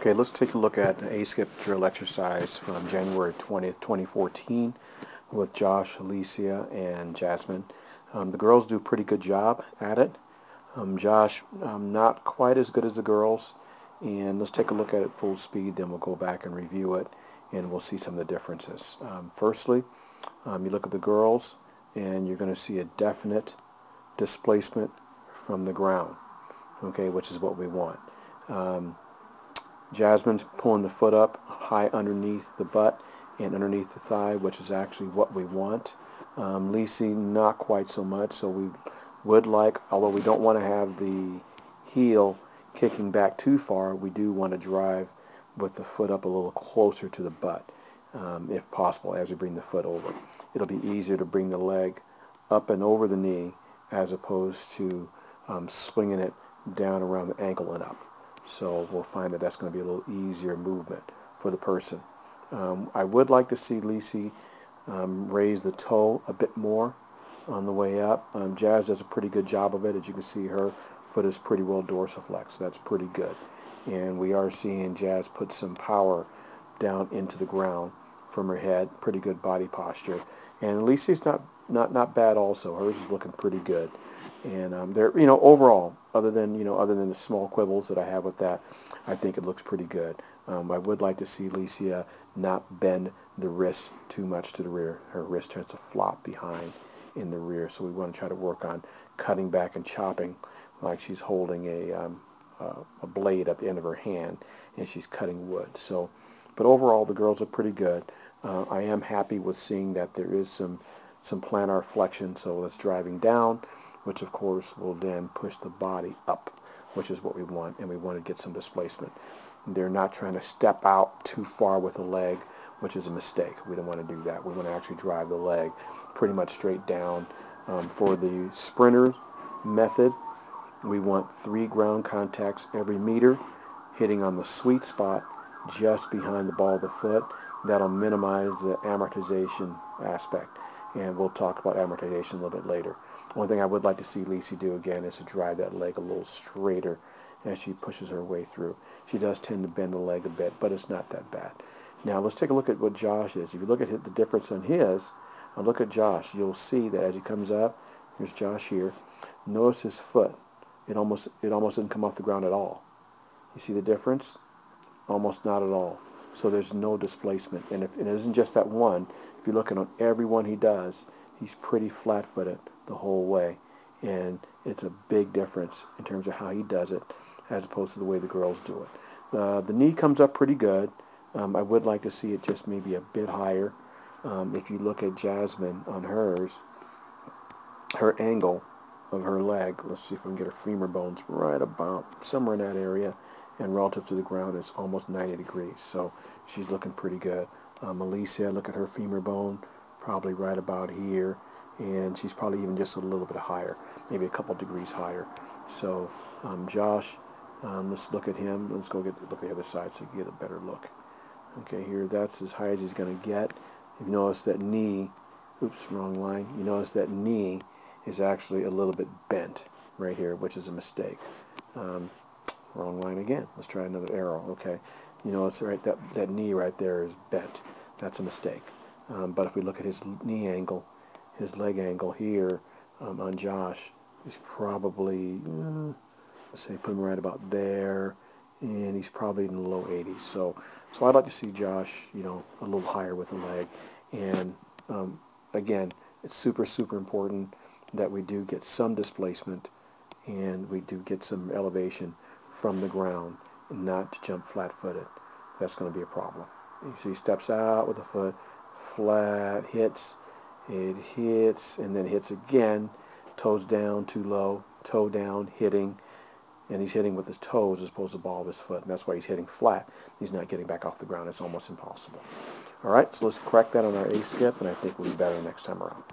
Okay, let's take a look at the A-skip drill exercise from January 20th, 2014 with Josh, Alicia, and Jasmine. The girls do a pretty good job at it. Josh, not quite as good as the girls. And let's take a look at it full speed, then we'll go back and review it, and we'll see some of the differences. Firstly, you look at the girls, and you're going to see a definite displacement from the ground, okay, which is what we want. Jasmine's pulling the foot up high underneath the butt and underneath the thigh, which is actually what we want. Lisi, not quite so much, so we would like, although we don't want to have the heel kicking back too far, we do want to drive with the foot up a little closer to the butt, if possible, as we bring the foot over. It'll be easier to bring the leg up and over the knee as opposed to swinging it down around the ankle and up. So we'll find that that's going to be a little easier movement for the person. I would like to see Lisi raise the toe a bit more on the way up. Jazz does a pretty good job of it. As you can see, her foot is pretty well dorsiflexed. That's pretty good. And we are seeing Jazz put some power down into the ground from her head. Pretty good body posture. And Lisi's not bad also. Hers is looking pretty good. And they're, overall, other than the small quibbles that I have with that, I think it looks pretty good. I would like to see Alicia not bend the wrist too much to the rear. Her wrist tends to flop behind in the rear, so we want to try to work on cutting back and chopping like she's holding a blade at the end of her hand and she's cutting wood. So, but overall, the girls are pretty good. I am happy with seeing that there is some plantar flexion, so it's driving down, which of course will then push the body up, which is what we want, and we want to get some displacement. They're not trying to step out too far with the leg, which is a mistake. We don't want to do that. We want to actually drive the leg pretty much straight down. For the sprinter method, we want 3 ground contacts every meter, hitting on the sweet spot just behind the ball of the foot. That'll minimize the amortization aspect, and we'll talk about amortization a little bit later. One thing I would like to see Lisi do again is to drive that leg a little straighter as she pushes her way through. She does tend to bend the leg a bit, but it's not that bad. Now let's take a look at what Josh is. If you look at the difference on his, and look at Josh, you'll see that as he comes up, here's Josh here. Notice his foot. It almost didn't come off the ground at all. You see the difference? Almost not at all. So there's no displacement. And it isn't just that one. If you're looking on every one he does, he's pretty flat-footed the whole way. And it's a big difference in terms of how he does it as opposed to the way the girls do it. The knee comes up pretty good. I would like to see it just maybe a bit higher. If you look at Jasmine on hers, her angle of her leg, let's see if we can get her femur bones right about somewhere in that area, and relative to the ground it's almost 90 degrees, so she's looking pretty good. Alicia, look at her femur bone, probably right about here, and she's probably even just a little bit higher, maybe a couple degrees higher. So Josh, let's look at him. Let's go look at the other side so you can get a better look. Okay, here, that's as high as he's going to get. You notice that knee, oops, wrong line. You notice that knee is actually a little bit bent right here, which is a mistake. Wrong line again. Let's try another arrow. Okay, you notice right that knee right there is bent. That's a mistake. But if we look at his knee angle, his leg angle here on Josh, he's probably, let's say, put him right about there, and he's probably in the low 80s. So I'd like to see Josh, a little higher with the leg. And again, it's super, super important that we do get some displacement and we do get some elevation from the ground and not to jump flat-footed. That's going to be a problem. You see, he steps out with the foot, flat, hits, it hits, and then hits again, toes down, too low, toe down, hitting, and he's hitting with his toes as opposed to the ball of his foot, and that's why he's hitting flat. He's not getting back off the ground. It's almost impossible. All right, so let's correct that on our A-skip, and I think we'll be better next time around.